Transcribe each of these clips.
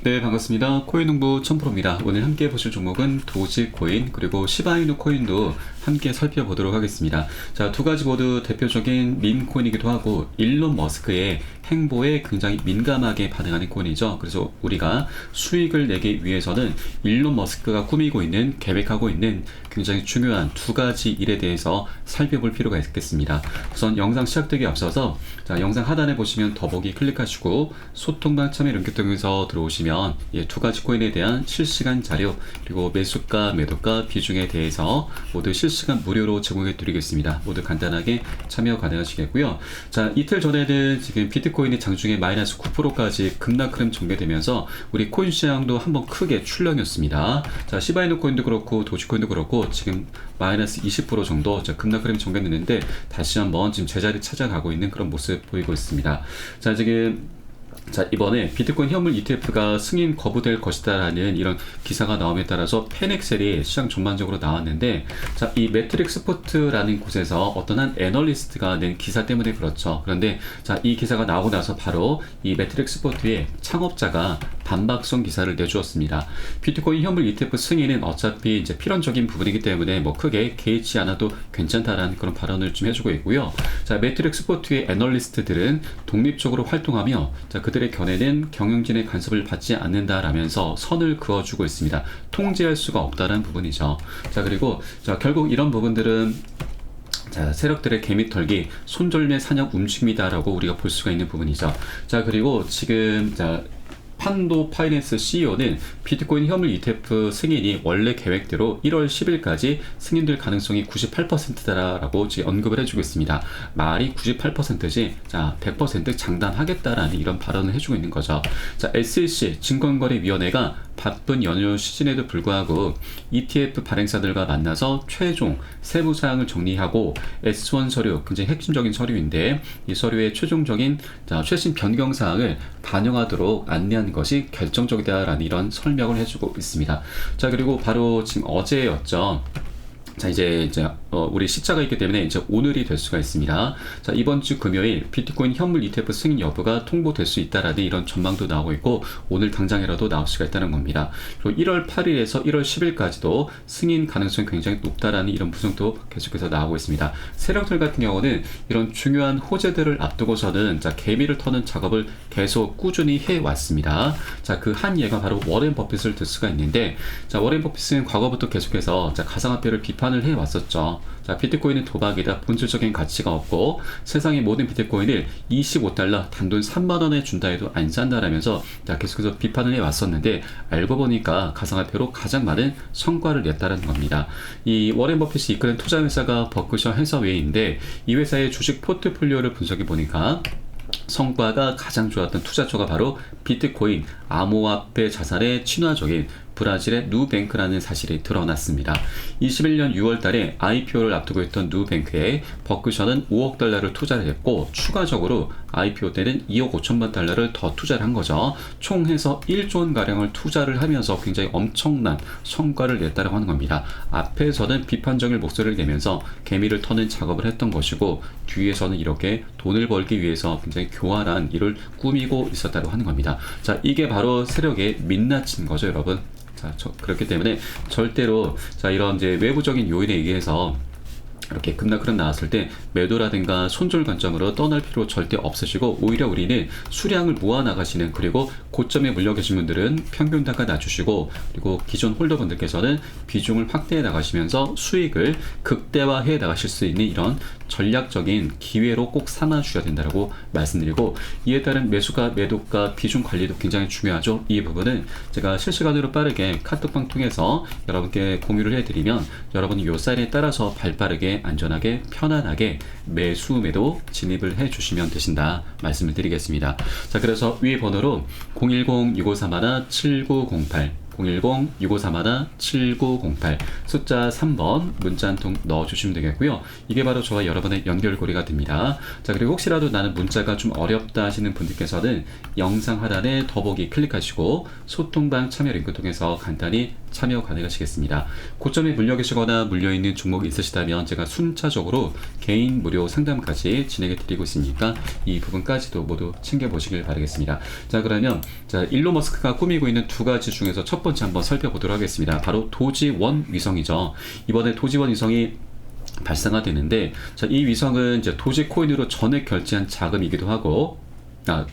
네, 반갑습니다. 코인농부 천프로입니다. 오늘 함께 보실 종목은 도지코인 그리고 시바이누 코인도 함께 살펴보도록 하겠습니다. 자, 두 가지 모두 대표적인 밈코인이기도 하고 일론 머스크의 행보에 굉장히 민감하게 반응하는 코인이죠. 그래서 우리가 수익을 내기 위해서는 일론 머스크가 꾸미고 있는, 계획하고 있는 굉장히 중요한 두 가지 일에 대해서 살펴볼 필요가 있겠습니다. 우선 영상 시작되기 앞서서 자, 영상 하단에 보시면 더보기 클릭하시고 소통방 참여 링크 통해서 들어오시면 두 가지 코인에 대한 실시간 자료 그리고 매수가, 매도가, 비중에 대해서 모두 실시간 무료로 제공해 드리겠습니다. 모두 간단하게 참여 가능하시겠고요. 자, 이틀 전에는 지금 비트코인이 장중에 마이너스 9%까지 급락 흐름 전개되면서 우리 코인 시장도 한번 크게 출렁였습니다. 자, 시바이누 코인도 그렇고 도지코인도 그렇고 지금 마이너스 20% 정도 급락 흐름 전개됐는데 다시 한번 지금 제자리 찾아가고 있는 그런 모습 보이고 있습니다. 자, 지금 이번에 비트코인 현물 ETF가 승인 거부될 것이다라는 이런 기사가 나옴에 따라서 패닉셀이 시장 전반적으로 나왔는데, 자, 이 매트릭스포트라는 곳에서 어떤 한 애널리스트가 낸 기사 때문에 그렇죠. 그런데 자, 이 기사가 나오고 나서 바로 이 매트릭스포트의 창업자가 반박성 기사를 내주었습니다. 비트코인 현물 ETF 승인은 어차피 이제 필연적인 부분이기 때문에 뭐 크게 개의치 않아도 괜찮다라는 그런 발언을 좀 해주고 있고요. 자, 매트릭스포트의 애널리스트들은 독립적으로 활동하며 자, 그들의 견해는 경영진의 간섭을 받지 않는다라면서 선을 그어주고 있습니다. 통제할 수가 없다는 부분이죠. 자, 그리고 자, 결국 이런 부분들은 자, 세력들의 개미 털기, 손절매 사냥 움직임이다라고 우리가 볼 수가 있는 부분이죠. 자, 그리고 지금 판도 파이낸스 CEO는 비트코인 현물 ETF 승인이 원래 계획대로 1월 10일까지 승인될 가능성이 98%다라고 지금 언급을 해주고 있습니다. 말이 98%지, 자, 100% 장담하겠다라는 이런 발언을 해주고 있는 거죠. 자, SEC 증권거래위원회가 바쁜 연휴 시즌에도 불구하고 ETF 발행사들과 만나서 최종 세부 사항을 정리하고 S1 서류, 굉장히 핵심적인 서류인데 이 서류의 최종적인 최신 변경 사항을 반영하도록 안내한 것이 결정적이다라는 이런 설명을 해주고 있습니다. 자, 그리고 바로 지금 어제였죠. 자, 이제 우리 시차가 있기 때문에 이제 오늘이 될 수가 있습니다. 자, 이번 주 금요일 비트코인 현물 ETF 승인 여부가 통보될 수 있다라는 이런 전망도 나오고 있고 오늘 당장이라도 나올 수가 있다는 겁니다. 그리고 1월 8일에서 1월 10일까지도 승인 가능성이 굉장히 높다라는 이런 분석도 계속해서 나오고 있습니다. 세력들 같은 경우는 이런 중요한 호재들을 앞두고서는 자, 개미를 터는 작업을 계속 꾸준히 해왔습니다. 자, 그 한 예가 바로 워렌 버핏을 들 수가 있는데, 자, 워렌 버핏은 과거부터 계속해서 가상화폐를 비판을 해왔었죠. 자, 비트코인은 도박이다. 본질적인 가치가 없고 세상의 모든 비트코인을 25달러 단돈 3만원에 준다 해도 안 산다라면서 계속해서 비판을 해왔었는데 알고 보니까 가상화폐로 가장 많은 성과를 냈다는 겁니다. 이 워렌 버핏이 이끄는 투자회사가 버크셔 해서웨이인데 이 회사의 주식 포트폴리오를 분석해 보니까 성과가 가장 좋았던 투자처가 바로 비트코인, 암호화폐 자산의 친화적인 브라질의 누뱅크라는 사실이 드러났습니다. 21년 6월 달에 IPO를 앞두고 있던 누뱅크에 버크셔는 5억 달러를 투자를 했고 추가적으로 IPO 때는 2억 5천만 달러를 더 투자를 한 거죠. 총 해서 1조 원가량을 투자를 하면서 굉장히 엄청난 성과를 냈다고 하는 겁니다. 앞에서는 비판적인 목소리를 내면서 개미를 터는 작업을 했던 것이고 뒤에서는 이렇게 돈을 벌기 위해서 굉장히 교활한 일을 꾸미고 있었다고 하는 겁니다. 자, 이게 바로 세력의 민낯인 거죠, 여러분. 자, 그렇기 때문에 절대로 이런 외부적인 요인에 의해서 이렇게 급락 흐름 나왔을 때 매도라든가 손절 관점으로 떠날 필요 절대 없으시고 오히려 우리는 수량을 모아 나가시는, 그리고 고점에 물려 계신 분들은 평균 단가 낮추시고 그리고 기존 홀더분들께서는 비중을 확대해 나가시면서 수익을 극대화해 나가실 수 있는 이런 전략적인 기회로 꼭 삼아 주셔야 된다고 말씀드리고, 이에 따른 매수가, 매도가, 비중 관리도 굉장히 중요하죠. 이 부분은 제가 실시간으로 빠르게 카톡방 통해서 여러분께 공유를 해드리면 여러분이 요 사인에 따라서 발빠르게 안전하게 편안하게 매수 매도 진입을 해 주시면 되신다 말씀을 드리겠습니다. 자, 그래서 위 번호로 010-6531-7908 010-6531-7908 숫자 3번 문자 한 통 넣어주시면 되겠고요. 이게 바로 저와 여러분의 연결고리가 됩니다. 자, 그리고 혹시라도 나는 문자가 좀 어렵다 하시는 분들께서는 영상 하단에 더보기 클릭하시고 소통방 참여 링크 통해서 간단히 참여 가능하시겠습니다. 고점에 물려 계시거나 물려있는 종목이 있으시다면 제가 순차적으로 개인 무료 상담까지 진행해 드리고 있으니까 이 부분까지도 모두 챙겨보시길 바라겠습니다. 자, 그러면 자, 일론 머스크가 꾸미고 있는 두 가지 중에서 첫 번째 한번 살펴보도록 하겠습니다. 바로 도지1 위성이죠. 이번에 도지1 위성이 발사가 되는데, 자, 이 위성은 이제 도지코인으로 전액 결제한 자금이기도 하고,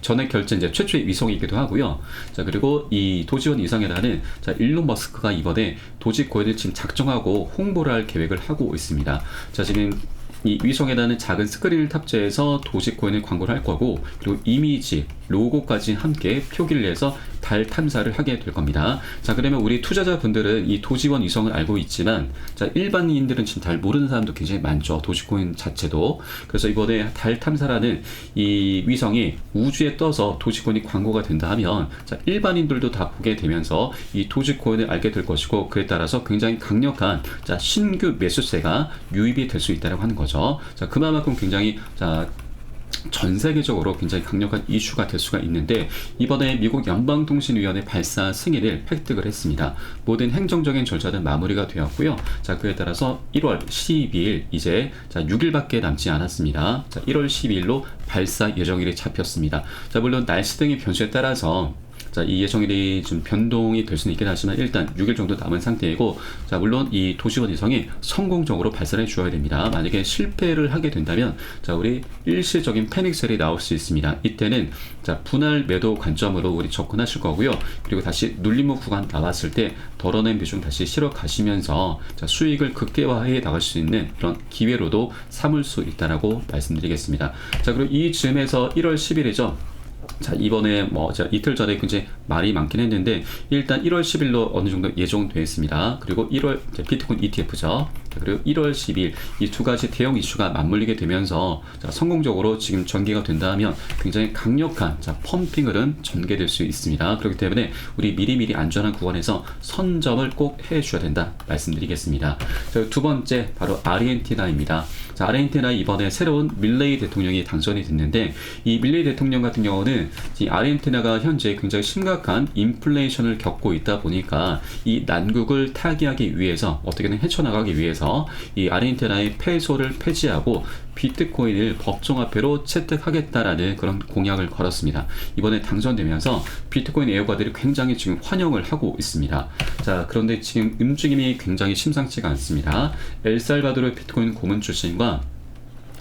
전액 결제 이제 최초의 위성이기도 하고요. 자, 그리고 이 도지1 위성에다는 자, 일론 머스크가 이번에 도지코인을 지금 작정하고 홍보를 할 계획을 하고 있습니다. 자, 지금 이 위성에다는 작은 스크린을 탑재해서 도지코인을 광고를 할 거고, 그리고 이미지, 로고까지 함께 표기를 해서 달 탐사를 하게 될 겁니다. 자, 그러면 우리 투자자분들은 이 도지1 위성을 알고 있지만, 자, 일반인들은 지금 잘 모르는 사람도 굉장히 많죠. 도지코인 자체도. 그래서 이번에 달 탐사라는 이 위성이 우주에 떠서 도지코인이 광고가 된다 하면, 자, 일반인들도 다 보게 되면서 이 도지코인을 알게 될 것이고, 그에 따라서 굉장히 강력한 자, 신규 매수세가 유입이 될 수 있다고 하는 거죠. 자, 그만큼 굉장히 전 세계적으로 굉장히 강력한 이슈가 될 수가 있는데, 이번에 미국 연방통신위원회 발사 승인을 획득을 했습니다. 모든 행정적인 절차는 마무리가 되었고요. 자, 그에 따라서 1월 12일 이제 자, 6일밖에 남지 않았습니다. 자, 1월 12일로 발사 예정일이 잡혔습니다. 자, 물론 날씨 등의 변수에 따라서 자, 이 예정일이 좀 변동이 될 수는 있긴 하지만 일단 6일 정도 남은 상태이고, 자, 물론 이 도지1 위성이 성공적으로 발사를 해주어야 됩니다. 만약에 실패를 하게 된다면 자, 우리 일시적인 패닉셀이 나올 수 있습니다. 이때는 자, 분할 매도 관점으로 우리 접근하실 거고요. 그리고 다시 눌림목 구간 나왔을 때 덜어낸 비중 다시 실어 가시면서 자, 수익을 극대화해 나갈 수 있는 그런 기회로도 삼을 수 있다라고 말씀드리겠습니다. 자, 그리고 이 즈음에서 1월 10일이죠. 자, 이번에 이틀 전에 굉장히 말이 많긴 했는데, 일단 1월 10일로 어느 정도 예정되어 있습니다. 그리고 1월 비트코인 ETF죠. 그리고 1월 10일 이 두 가지 대형 이슈가 맞물리게 되면서 자, 성공적으로 지금 전개가 된다면 굉장히 강력한 자, 펌핑 흐름 전개될 수 있습니다. 그렇기 때문에 우리 미리미리 안전한 구간에서 선점을 꼭 해주셔야 된다 말씀드리겠습니다. 자, 두 번째 바로 아르헨티나입니다. 자, 아르헨티나 이번에 새로운 밀레이 대통령이 당선이 됐는데, 이 밀레이 대통령 같은 경우는 이 아르헨티나가 현재 굉장히 심각한 인플레이션을 겪고 있다 보니까 이 난국을 타개하기 위해서, 어떻게든 헤쳐나가기 위해서 이 아르헨티나의 페소를 폐지하고 비트코인을 법정화폐로 채택하겠다라는 그런 공약을 걸었습니다. 이번에 당선되면서 비트코인 애호가들이 굉장히 지금 환영을 하고 있습니다. 자, 그런데 지금 움직임이 굉장히 심상치가 않습니다. 엘살바도르 비트코인 고문 출신과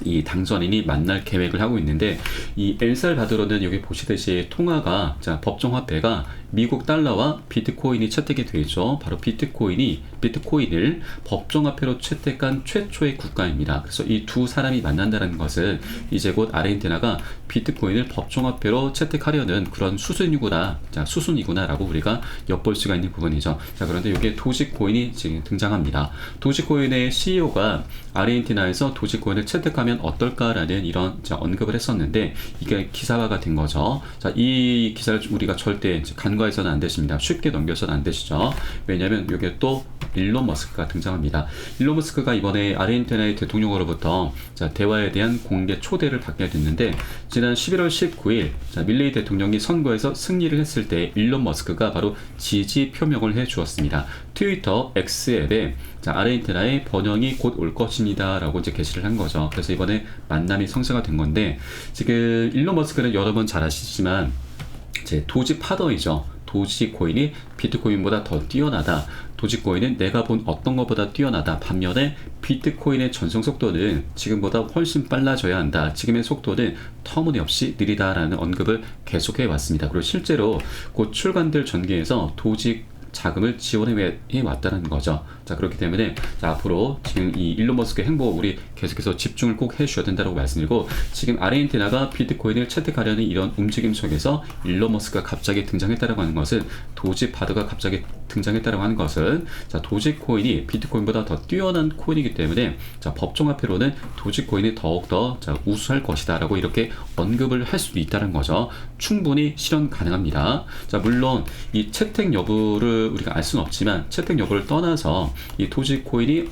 이 당선인이 만날 계획을 하고 있는데, 이 엘살바도르는 여기 보시듯이 통화가 자, 법정화폐가 미국 달러와 비트코인이 채택이 되죠. 바로 비트코인을 법정화폐로 채택한 최초의 국가입니다. 그래서 이 두 사람이 만난다는 것은 이제 곧 아르헨티나가 비트코인을 법정화폐로 채택하려는 그런 수순이구나라고 우리가 엿볼 수가 있는 부분이죠. 자, 그런데 이게 도지코인이 지금 등장합니다. 도지코인의 CEO가 아르헨티나에서 도지코인을 채택하면 어떨까라는 이런 언급을 했었는데, 이게 기사화가 된 거죠. 자, 이 기사를 우리가 절대 간과해서는 안 되십니다. 쉽게 넘겨서는 안 되시죠. 왜냐하면 이게 또 일론 머스크가 등장합니다. 일론 머스크가 이번에 아르헨티나의 대통령으로부터 자, 대화에 대한 공개 초대를 받게 됐는데, 지난 11월 19일 자, 밀레이 대통령이 선거에서 승리를 했을 때 일론 머스크가 바로 지지 표명을 해 주었습니다. 트위터 X앱에 자, 아르헨티나의 번영이 곧 올 것입니다 라고 이제 게시를 한 거죠. 그래서 이번에 만남이 성사가 된 건데, 지금 일론 머스크는 여러분 잘 아시지만 제 도지 파더이죠. 도지코인이 비트코인보다 더 뛰어나다. 도지코인은 내가 본 어떤 것보다 뛰어나다. 반면에 비트코인의 전송 속도는 지금보다 훨씬 빨라져야 한다. 지금의 속도는 터무니없이 느리다라는 언급을 계속해 왔습니다. 그리고 실제로 곧 출간될 전기에서 도지 자금을 지원해 왔다는 거죠. 자, 그렇기 때문에 자, 앞으로 지금 이 일론 머스크의 행보 우리 계속해서 집중을 꼭 해주셔야 된다고 말씀드리고, 지금 아르헨티나가 비트코인을 채택하려는 이런 움직임 속에서 일론 머스크가 갑자기 등장했다라고 하는 것은, 도지파드가 갑자기 등장했다라고 하는 것은 자, 도지코인이 비트코인보다 더 뛰어난 코인이기 때문에 자, 법정화폐로는 도지코인이 더욱더 자, 우수할 것이다라고 이렇게 언급을 할 수도 있다는 거죠. 충분히 실현 가능합니다. 자, 물론 이 채택 여부를 우리가 알 수는 없지만, 채택 여부를 떠나서 이 도지코인이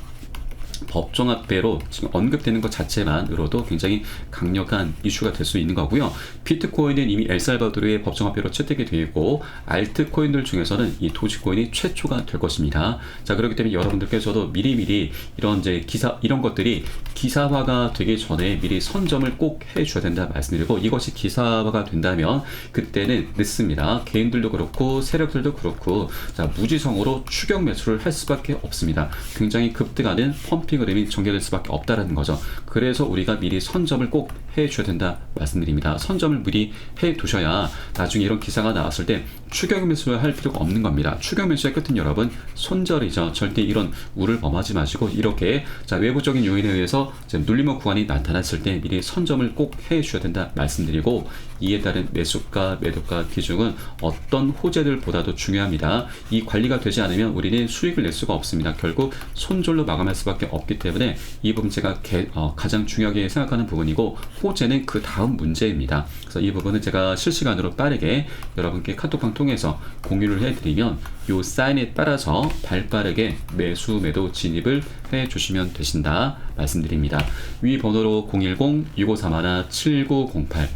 법정화폐로 지금 언급되는 것 자체만으로도 굉장히 강력한 이슈가 될 수 있는 거고요. 비트코인은 이미 엘살바도르의 법정화폐로 채택이 되어 있고 알트코인들 중에서는 이 도지코인이 최초가 될 것입니다. 자, 그렇기 때문에 여러분들께서도 미리미리 이런 이제 이런 것들이 기사화가 되기 전에 미리 선점을 꼭 해줘야 된다 말씀드리고, 이것이 기사화가 된다면 그때는 늦습니다. 개인들도 그렇고 세력들도 그렇고 자, 무지성으로 추격 매수를 할 수밖에 없습니다. 굉장히 급등하는 펌핑 흐름이 전개될 수밖에 없다라는 거죠. 그래서 우리가 미리 선점을 꼭 해줘야 된다 말씀드립니다. 선점을 미리 해두셔야 나중에 이런 기사가 나왔을 때 추격 매수를 할 필요가 없는 겁니다. 추격 매수의 끝은 여러분 손절이죠. 절대 이런 우를 범하지 마시고, 이렇게 자, 외부적인 요인에 의해서 눌림목 구간이 나타났을 때 미리 선점을 꼭 해주셔야 된다 말씀드리고, 이에 따른 매수가 매도가 기준은 어떤 호재들보다도 중요합니다. 이 관리가 되지 않으면 우리는 수익을 낼 수가 없습니다. 결국 손절로 마감할 수밖에 없기 때문에 이 부분 제가 가장 중요하게 생각하는 부분이고, 호재는 그 다음 문제입니다. 그래서 이 부분은 제가 실시간으로 빠르게 여러분께 카톡방 통해서 공유를 해드리면 이 사인에 따라서 발빠르게 매수 매도 진입을 해주시면 되신다 말씀드립니다. 위 번호로 010-6531-7908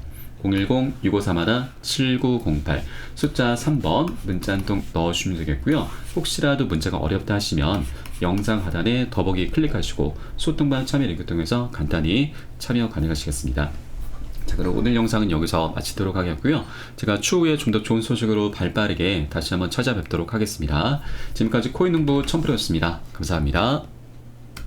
010-6531-7908 숫자 3번 문자 한 통 넣어주시면 되겠고요. 혹시라도 문제가 어렵다 하시면 영상 하단에 더보기 클릭하시고 소통방 참여 링크 통해서 간단히 참여 가능하시겠습니다. 자, 그럼 오늘 영상은 여기서 마치도록 하겠고요. 제가 추후에 좀 더 좋은 소식으로 발빠르게 다시 한번 찾아뵙도록 하겠습니다. 지금까지 코인농부 첨프로였습니다. 감사합니다.